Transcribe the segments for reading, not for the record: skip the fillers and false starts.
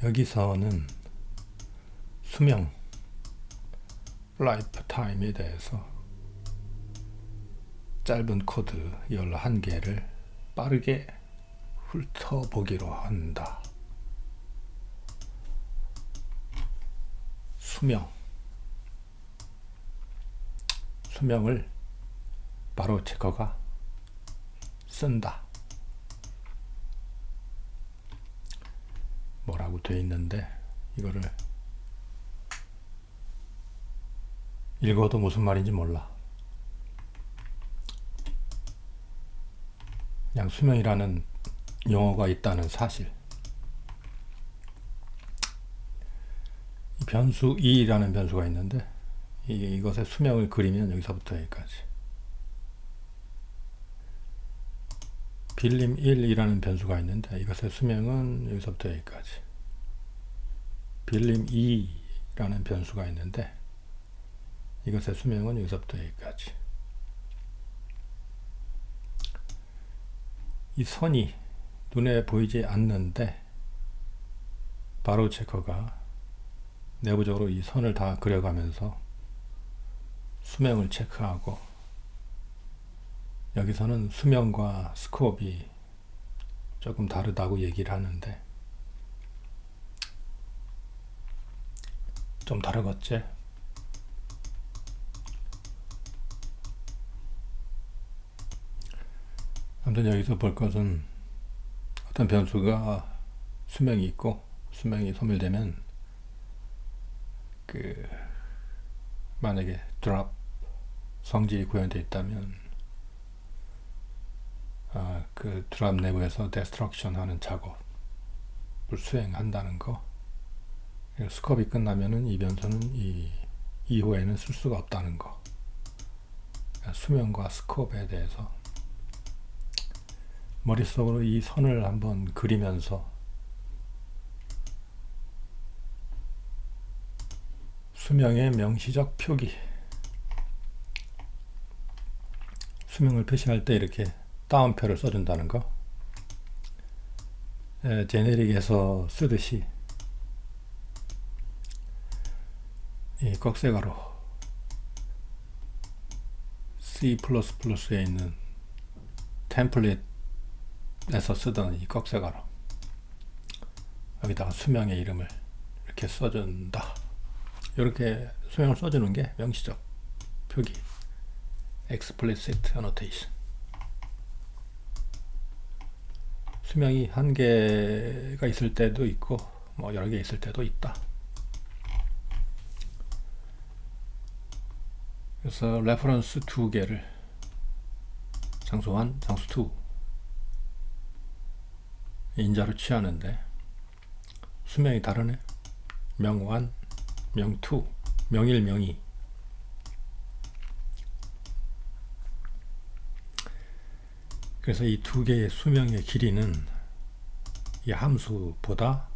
여기서는 수명, 라이프 타임에 대해서 짧은 코드 11개를 빠르게 훑어보기로 한다. 수명을 바로 체커가 쓴다. 뭐라고 되어 있는데 이거를 읽어도 무슨 말인지 몰라. 그냥 수명이라는 용어가 있다는 사실. 이 변수 2라는 변수가 있는데 이것의 수명을 그리면 여기서부터 여기까지. 빌림 1이라는 변수가 있는데 이것의 수명은 여기서부터 여기까지. 빌림 2라는 변수가 있는데 이것의 수명은 여기서부터 여기까지. 이 선이 눈에 보이지 않는데 바로 체커가 내부적으로 이 선을 다 그려가면서 수명을 체크하고, 여기서는 수명과 스코업이 조금 다르다고 얘기를 하는데 좀 다르겠지? 아무튼 여기서 볼 것은 어떤 변수가 수명이 있고 수명이 소멸되면 만약에 드랍 성질이 구현되어 있다면 그 드랍 내부에서 데스트럭션 하는 작업을 수행한다는 거. 스컵이 끝나면은 이 변수는 이후에는 쓸 수가 없다는 거. 수명과 스컵에 대해서 머릿속으로 이 선을 한번 그리면서 수명의 명시적 표기, 수명을 표시할 때 이렇게 따옴표를 써준다는 거. 제네릭에서 쓰듯이 이 꺽쇠가로 C++에 있는 템플릿에서 쓰던 이 꺽쇠가로 여기다가 수명의 이름을 이렇게 써준다. 이렇게 수명을 써주는 게 명시적 표기, explicit annotation. 수명이 한 개가 있을 때도 있고 뭐 여러 개 있을 때도 있다. 그래서 레퍼런스 2개를 장수 1, 장수 2 인자로 취하는데 수명이 다르네. 명 1, 명 2, 명 1, 명 2. 그래서 이 두 개의 수명의 길이는 이 함수보다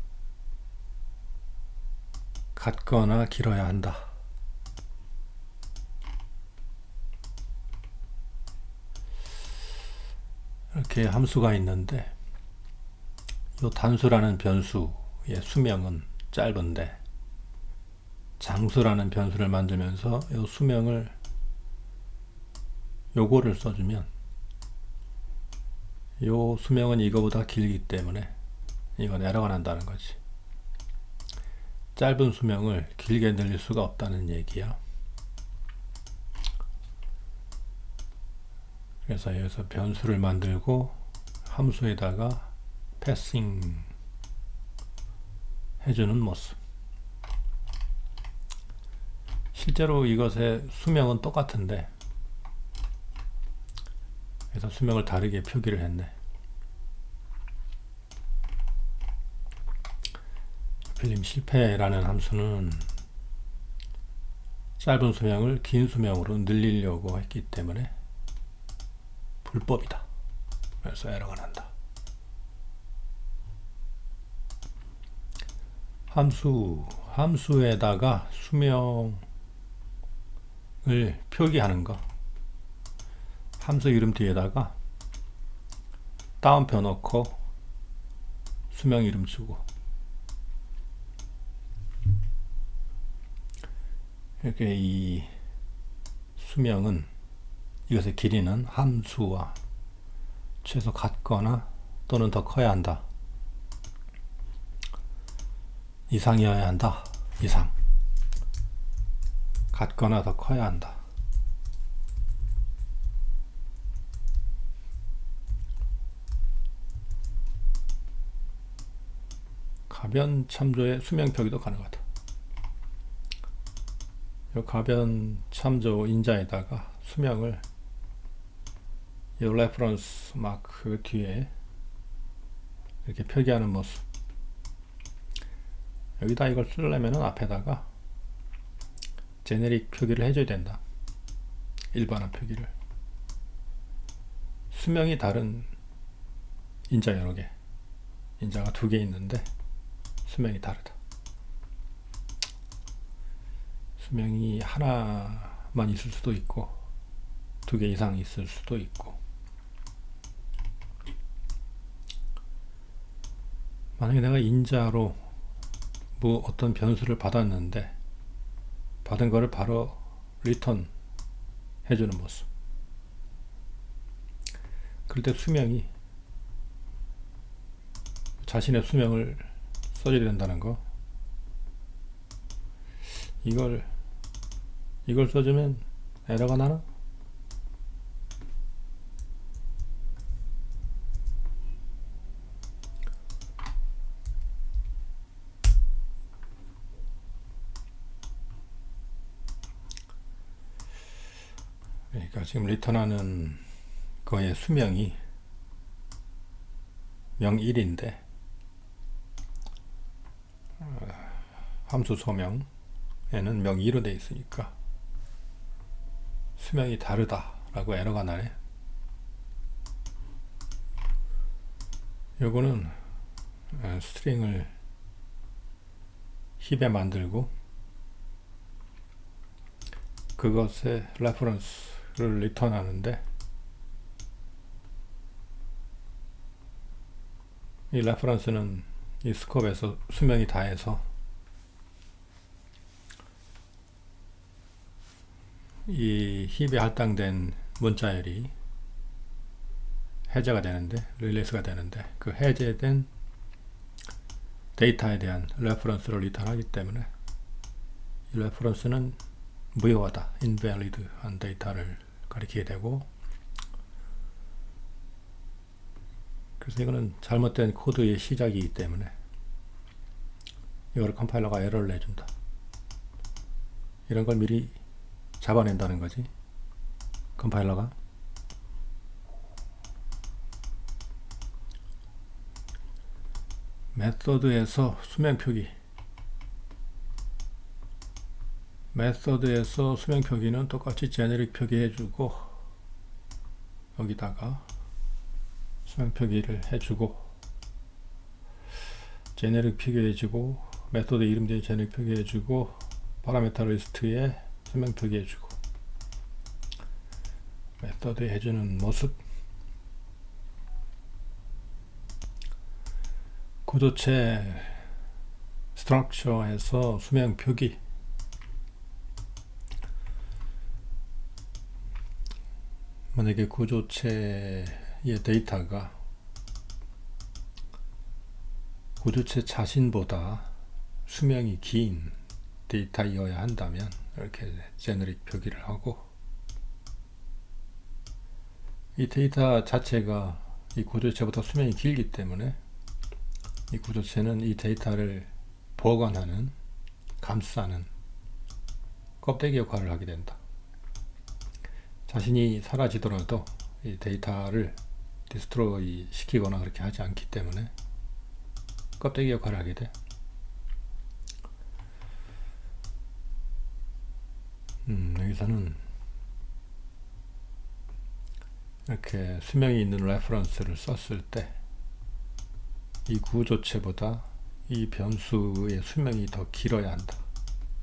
같거나 길어야 한다. 이렇게 함수가 있는데 이 단수라는 변수의 수명은 짧은데 장수라는 변수를 만들면서 이 수명을 요거를 써주면 요 수명은 이거보다 길기 때문에 이건 에러가 난다는 거지. 짧은 수명을 길게 늘릴 수가 없다는 얘기야. 그래서 여기서 변수를 만들고 함수에다가 패싱 해주는 모습. 실제로 이것의 수명은 똑같은데 그래서 수명을 다르게 표기를 했네. 필름 실패라는 함수는 짧은 수명을 긴 수명으로 늘리려고 했기 때문에 불법이다. 그래서 에러가 난다. 함수에다가 수명을 표기하는 거. 함수 이름 뒤에다가 따옴표 넣고 수명 이름 주고 이렇게 이 수명은 이것의 길이는 함수와 최소 같거나 또는 더 커야 한다. 이상이어야 한다. 이상. 같거나 더 커야 한다. 가변 참조의 수명 표기도 가능하다. 이 가변 참조 인자에다가 수명을 이 레퍼런스 마크 뒤에 이렇게 표기하는 모습. 여기다 이걸 쓰려면 앞에다가 제네릭 표기를 해줘야 된다. 일반화 표기를. 수명이 다른 인자 여러 개. 인자가 2개 있는데 수명이 다르다. 수명이 하나만 있을 수도 있고 2개 이상 있을 수도 있고. 만약에 내가 인자로 뭐 어떤 변수를 받았는데 받은 거를 바로 리턴 해주는 모습. 그럴 때 수명이 자신의 수명을 써줘야 된다는 거. 이걸 써주면 에러가 나나? 그러니까 지금 리턴하는 거의 수명이 명 1인데 함수 소명에는 명 2로 되어 있으니까 수명이 다르다 라고 에러가 나네. 요거는 스트링을 힙에 만들고 그것의 레퍼런스를 리턴하는데 이 레퍼런스는 이 스콥에서 수명이 다해서 이 힙에 할당된 문자열이 해제가 되는데 릴리스가 되는데 그 해제된 데이터에 대한 레퍼런스를 리턴하기 때문에 이 레퍼런스는 무효하다, invalid한 데이터를 가리키게 되고, 그래서 이거는 잘못된 코드의 시작이기 때문에 이걸 컴파일러가 에러를 내준다. 이런 걸 미리 잡아낸다는 거지. 컴파일러가 메서드에서 수명 표기. 메서드에서 수명 표기는 똑같이 제네릭 표기해주고 여기다가 수명 표기를 해주고 제네릭 표기해주고 메서드 이름 뒤에 제네릭 표기해주고 파라미터 리스트에 수명 표기해주고 메서드에 해주는 모습. 구조체 스트럭처에서 수명 표기. 만약에 구조체의 데이터가 구조체 자신보다 수명이 긴 데이터이어야 한다면 이렇게 제너릭 표기를 하고, 이 데이터 자체가 이 구조체보다 수명이 길기 때문에 이 구조체는 이 데이터를 보관하는, 감싸는 껍데기 역할을 하게 된다. 자신이 사라지더라도 이 데이터를 디스트로이 시키거나 그렇게 하지 않기 때문에 껍데기 역할을 하게 돼. 여기서는 이렇게 수명이 있는 레퍼런스를 썼을 때 이 구조체보다 이 변수의 수명이 더 길어야 한다.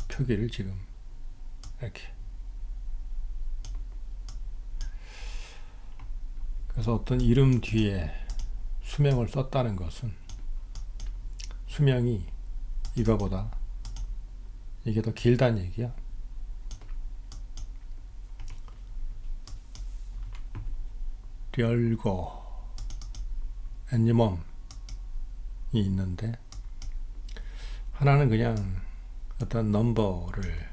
표기를 지금 이렇게. 그래서 어떤 이름 뒤에 수명을 썼다는 것은 수명이 이거보다 이게 더 길다는 얘기야. 이럴고 애니멈이 있는데, 하나는 그냥 어떤 넘버를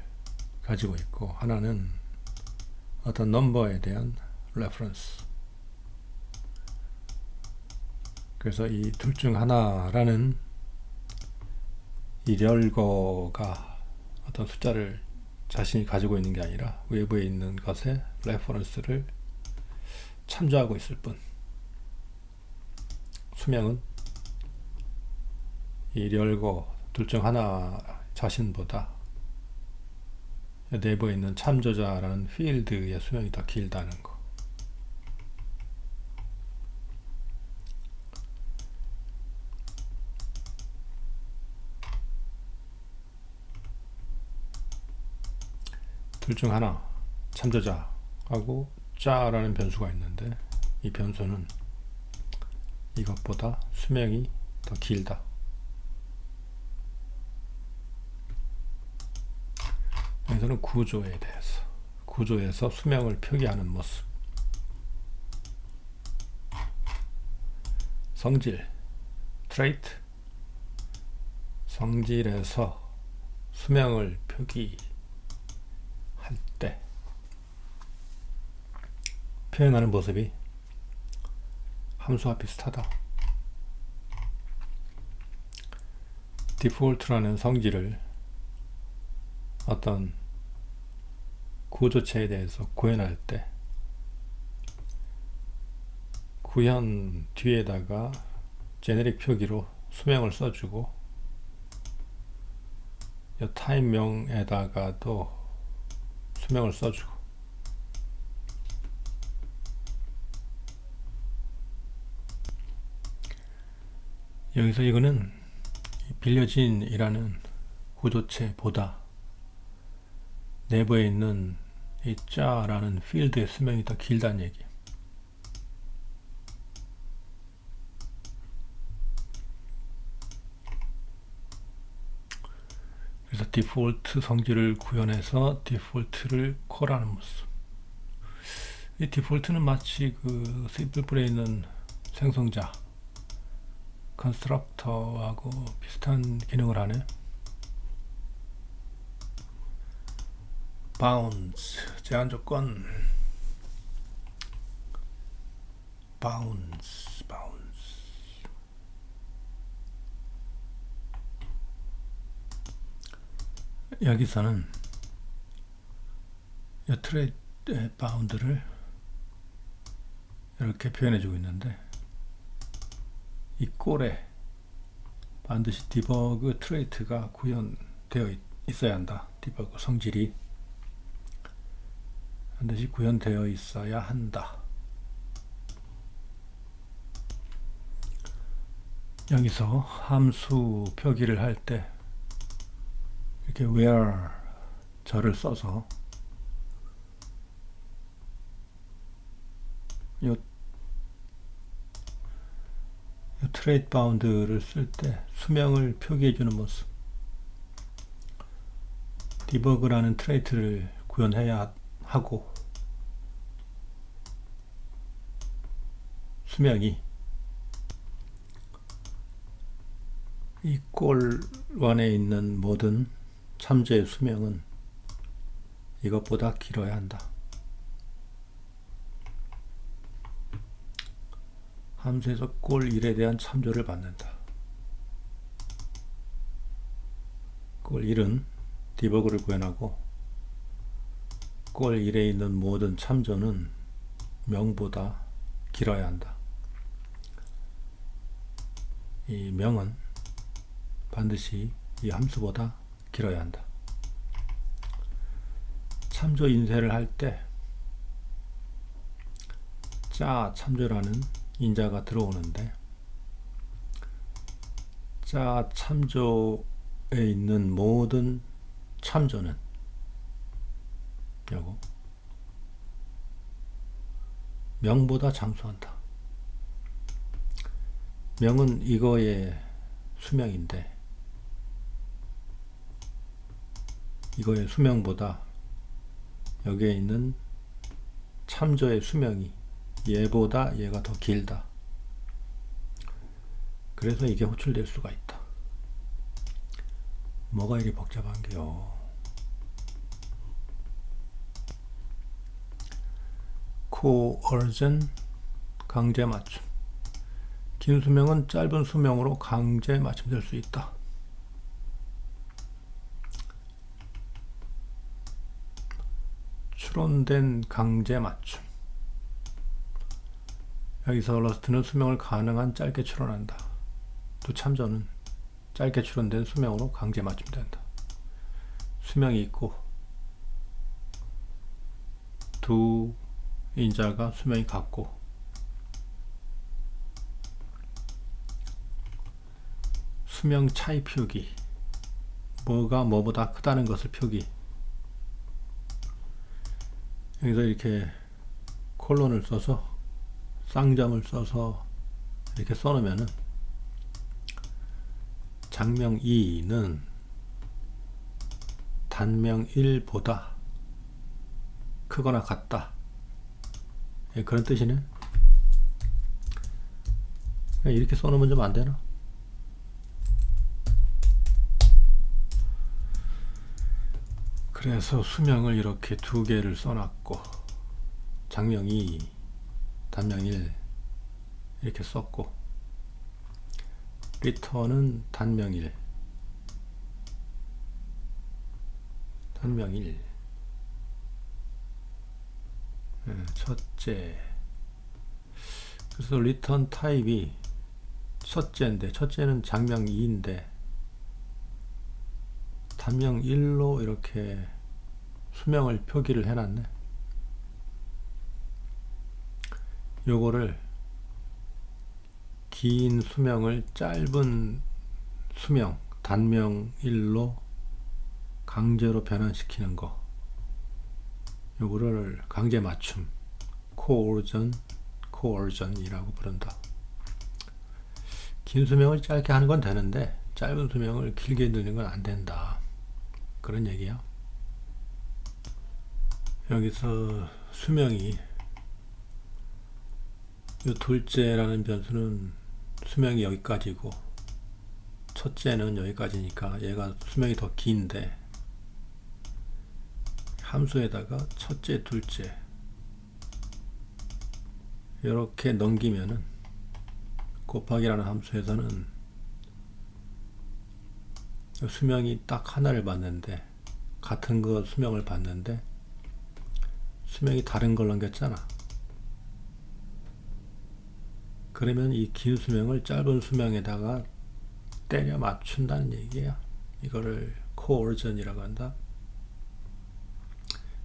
가지고 있고, 하나는 어떤 넘버에 대한 레퍼런스. 그래서 이 둘 중 하나라는 이럴거가 어떤 숫자를 자신이 가지고 있는 게 아니라 외부에 있는 것에 레퍼런스를 참조하고 있을 뿐, 수명은 이럴거 둘 중 하나 자신보다 내부에 있는 참조자라는 필드의 수명이 더 길다는 거. 둘 중 하나, 참조자하고 자라는 변수가 있는데, 이 변수는 이것보다 수명이 더 길다. 여기서는 구조에 대해서, 구조에서 수명을 표기하는 모습. 성질, 트레이트. 성질에서 수명을 표기할 때 표현하는 모습이 함수와 비슷하다. 디폴트라는 성질을 어떤 구조체에 대해서 구현할 때 구현 뒤에다가 제네릭 표기로 수명을 써주고, 이 타임명에다가도 수명을 써주고, 여기서 이거는 빌려진이라는 구조체보다 내부에 있는 이 자라는 필드의 수명이 더 길다는 얘기. 그래서 디폴트 성질을 구현해서 디폴트를 콜하는 모습. 이 디폴트는 마치 그 C++에 있는 생성자 컨스트럭터하고 비슷한 기능을 하네. bounds, 제한 조건. bounds. 여기서는 이 트레이의 바운드를 이렇게 표현해주고 있는데, 이 꼴에 반드시 디버그 트레이트가 구현되어 있어야 한다. 디버그 성질이 반드시 구현되어 있어야 한다. 여기서 함수 표기를 할 때 이렇게 where 절을 써서 이 트레이트 바운드를 쓸 때 수명을 표기해주는 모습. 디버그라는 트레이트를 구현해야 하고, 수명이 이 꼴1에 있는 모든 참조의 수명은 이것보다 길어야 한다. 함수에서 꼴1에 대한 참조를 받는다. 꼴1은 디버그를 구현하고, 꼴1에 있는 모든 참조는 명보다 길어야 한다. 이 명은 반드시 이 함수보다 길어야 한다. 참조 인쇄를 할 때 자 참조라는 인자가 들어오는데, 자 참조에 있는 모든 참조는 요거 명보다 장수한다. 명은 이거의 수명인데, 이거의 수명보다 여기에 있는 참조의 수명이 얘보다 얘가 더 길다. 그래서 이게 호출될 수가 있다. 뭐가 이리 복잡한게요. coercion, 강제 맞춤. 긴 수명은 짧은 수명으로 강제 맞춤될 수 있다. 추론된 강제 맞춤. 여기서 러스트는 수명을 가능한 짧게 추론한다. 두 참조는 짧게 추론된 수명으로 강제 맞춤된다. 수명이 있고 두 인자가 수명이 같고 수명 차이 표기, 뭐가 뭐보다 크다는 것을 표기. 여기서 이렇게 콜론을 써서 쌍점을 써서 이렇게 써놓으면은 장명 2는 단명 1보다 크거나 같다. 예, 그런 뜻이네. 이렇게 써놓으면 좀 안되나? 그래서 수명을 이렇게 두 개를 써놨고 장명 2, 단명 1 이렇게 썼고 리턴은 단명 1, 단명 1. 첫째. 그래서 리턴 타입이 첫째인데, 첫째는 장명 2인데 단명 1로 이렇게 수명을 표기를 해놨네. 요거를 긴 수명을 짧은 수명, 단명 1로 강제로 변환시키는 거. 요거를 강제 맞춤, coercion이라고 부른다. 긴 수명을 짧게 하는 건 되는데 짧은 수명을 길게 늘리는 건 안 된다. 그런 얘기야. 여기서 수명이 요 둘째라는 변수는 수명이 여기까지고 첫째는 여기까지니까 얘가 수명이 더 긴데 함수에다가 첫째, 둘째 이렇게 넘기면은 곱하기라는 함수에서는 수명이 딱 하나를 받는데 같은 거 수명을 받는데 수명이 다른 걸 넘겼잖아. 그러면 이 긴 수명을 짧은 수명에다가 때려 맞춘다는 얘기야. 이거를 coercion이라고 한다.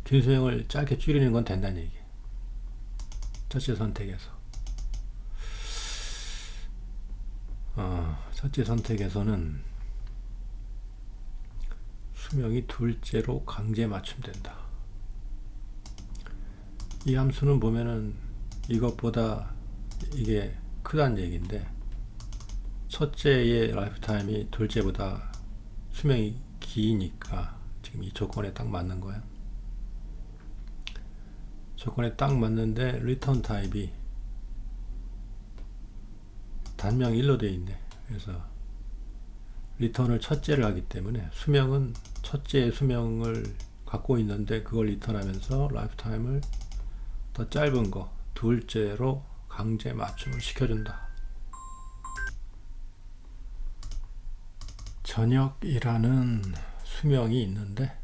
긴 수명을 짧게 줄이는 건 된다는 얘기. 첫째 선택에서. 첫째 선택에서는 수명이 둘째로 강제 맞춤된다. 이 함수는 보면은 이것보다 이게 크다는 얘기인데 첫째의 라이프타임이 둘째보다 수명이 기니까 지금 이 조건에 딱 맞는 거야. 조건에 딱 맞는데 리턴 타입이 단명 1로 되어 있네. 그래서 리턴을 첫째를 하기 때문에 수명은 첫째의 수명을 갖고 있는데 그걸 리턴하면서 라이프타임을 더 짧은 거 둘째로 강제 맞춤을 시켜준다. 전역이라는 수명이 있는데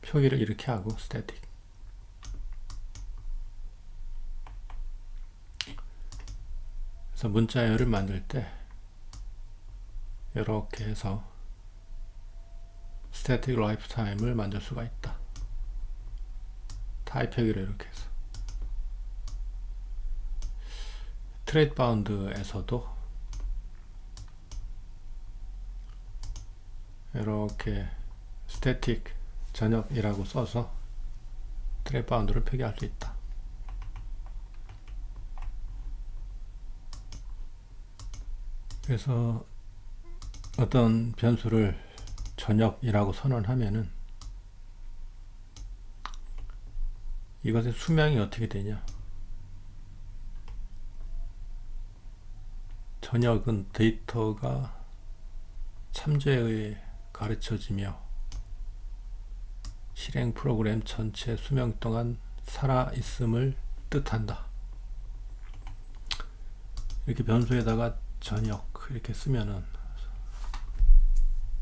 표기를 이렇게 하고 static. 그래서 문자열을 만들 때 이렇게 해서 static lifetime을 만들 수가 있다. 타입 표기를 이렇게 해서 트레이드 바운드에서도 이렇게 static 전역이라고 써서 트레이드 바운드를 표기할 수 있다. 그래서 어떤 변수를 전역이라고 선언하면은 이것의 수명이 어떻게 되냐, 전역은 데이터가 참조에 의해 가르쳐지며 실행 프로그램 전체 수명 동안 살아있음을 뜻한다. 이렇게 변수에다가 전역 이렇게 쓰면은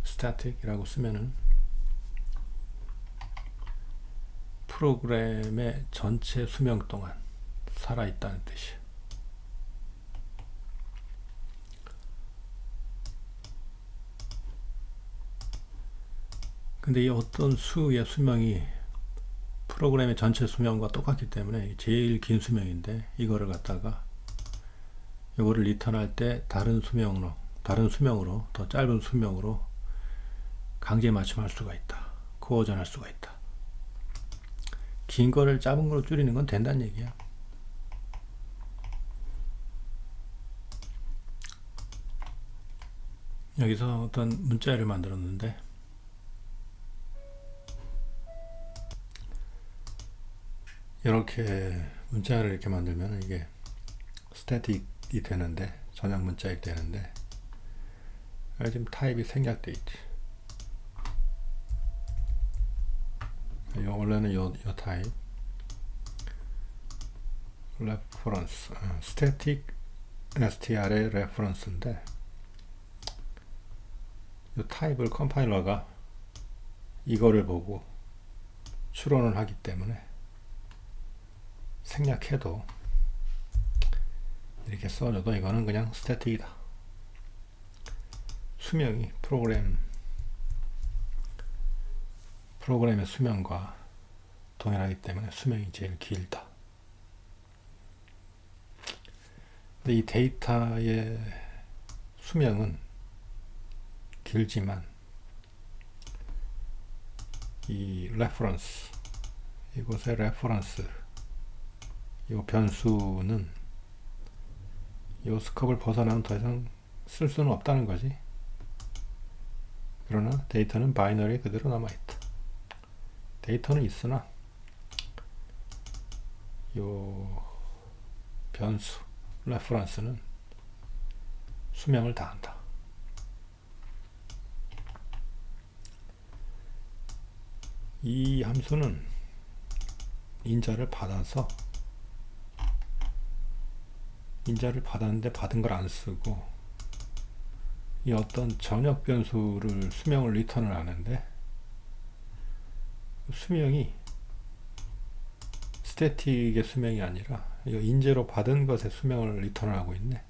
static이라고 쓰면은 프로그램의 전체 수명 동안 살아있다는 뜻이에요. 근데 이 어떤 수의 수명이 프로그램의 전체 수명과 똑같기 때문에 제일 긴 수명인데 이거를 갖다가 이거를 리턴할 때 다른 수명으로 더 짧은 수명으로 강제 맞춤할 수가 있다. 코어전할 수가 있다. 긴 거를 짧은 거로 줄이는 건 된다는 얘기야. 여기서 어떤 문자를 만들었는데 이렇게 문자를 이렇게 만들면 이게 스태틱이 되는데 전역 문자이 되는데 지금 타입이 생략되어 있지. 원래는 요 타입 레퍼런스 스태틱 str의 레퍼런스인데 이 타입을 컴파일러가 이거를 보고 추론을 하기 때문에 생략해도 이렇게 써줘도 이거는 그냥 스태틱이다. 수명이 프로그램의 수명과 동일하기 때문에 수명이 제일 길다. 근데 이 데이터의 수명은 길지만 이 레퍼런스 이곳의 레퍼런스 이 변수는 이 스컵을 벗어나면 더 이상 쓸 수는 없다는 거지. 그러나 데이터는 바이너리에 그대로 남아있다. 데이터는 있으나 이 변수 레퍼런스는 수명을 다한다. 이 함수는 인자를 받았는데 받은 걸 안 쓰고 이 어떤 전역 변수를 수명을 리턴을 하는데 수명이 스태틱의 수명이 아니라 이 인재로 받은 것의 수명을 리턴을 하고 있네.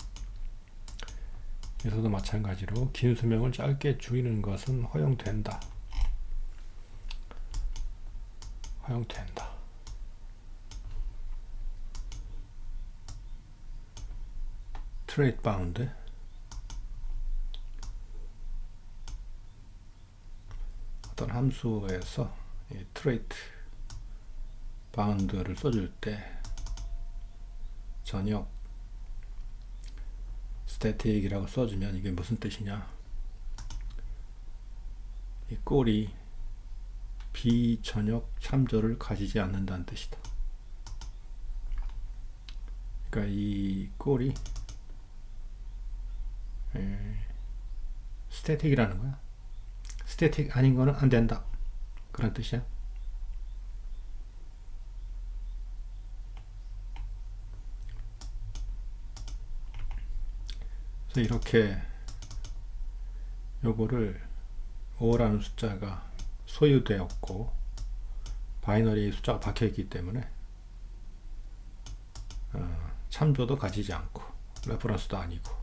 여기서도 마찬가지로 긴 수명을 짧게 줄이는 것은 허용된다. 트레이트 바운드 어떤 함수에서 이 트레이트 바운드를 써줄 때 전역 스태틱이라고 써주면 이게 무슨 뜻이냐? 이 꼴이 비전역 참조를 가지지 않는다는 뜻이다. 그러니까 이 꼴이 스태틱이라는 거야. 스태틱 아닌 거는 안 된다. 그런 뜻이야. 그래서 이렇게 요거를 5라는 숫자가 소유되었고 바이너리 숫자가 박혀 있기 때문에 참조도 가지지 않고 레퍼런스도 아니고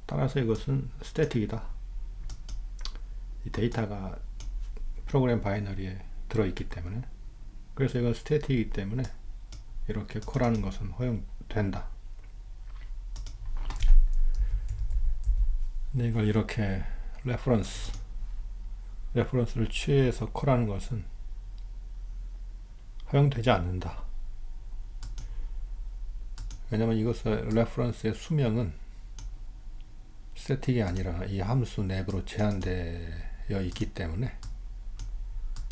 따라서 이것은 스태틱이다. 이 데이터가 프로그램 바이너리에 들어있기 때문에 그래서 이건 스태틱이기 때문에 이렇게 콜하는 것은 허용된다. 근데 이걸 이렇게 레퍼런스를 취해서 콜하는 것은 허용되지 않는다. 왜냐면 이것의 레퍼런스의 수명은 스태틱이 아니라 이 함수 내부로 제한되어 있기 때문에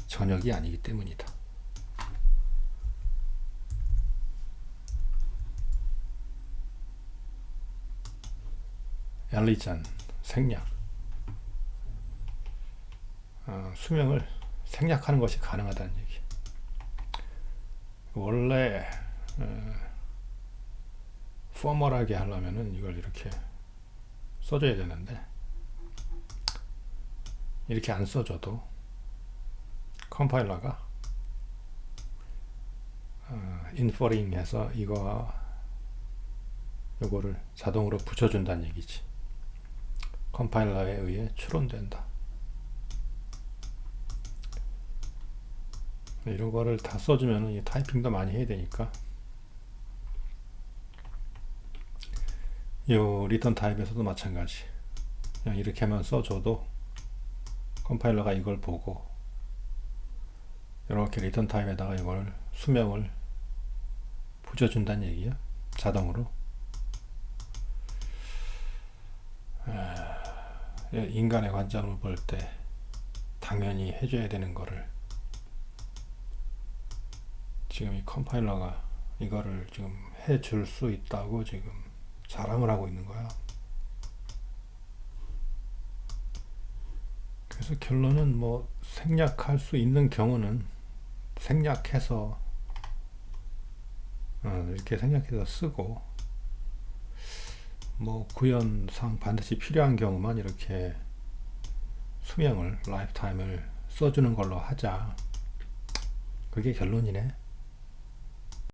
전역이 아니기 때문이다. 엘리전, 생략. 수명을 생략하는 것이 가능하다는 얘기. 원래 포멀하게 하려면은 이걸 이렇게 써줘야 되는데 이렇게 안 써줘도 컴파일러가 인퍼링 해서 요거를 자동으로 붙여준다는 얘기지. 컴파일러에 의해 추론된다. 이런 거를 다 써주면 이 타이핑도 많이 해야 되니까 이 리턴 타입에서도 마찬가지. 그냥 이렇게만 써줘도 컴파일러가 이걸 보고 이렇게 리턴 타입에다가 이걸 수명을 붙여준다는 얘기야. 자동으로. 인간의 관점으로 볼 때 당연히 해줘야 되는 거를 지금 이 컴파일러가 이거를 지금 해줄 수 있다고 지금 자랑을 하고 있는 거야. 그래서 결론은 뭐 생략할 수 있는 경우는 생략해서 이렇게 생략해서 쓰고, 뭐 구현상 반드시 필요한 경우만 이렇게 수명을 라이프타임을 써주는 걸로 하자. 그게 결론이네.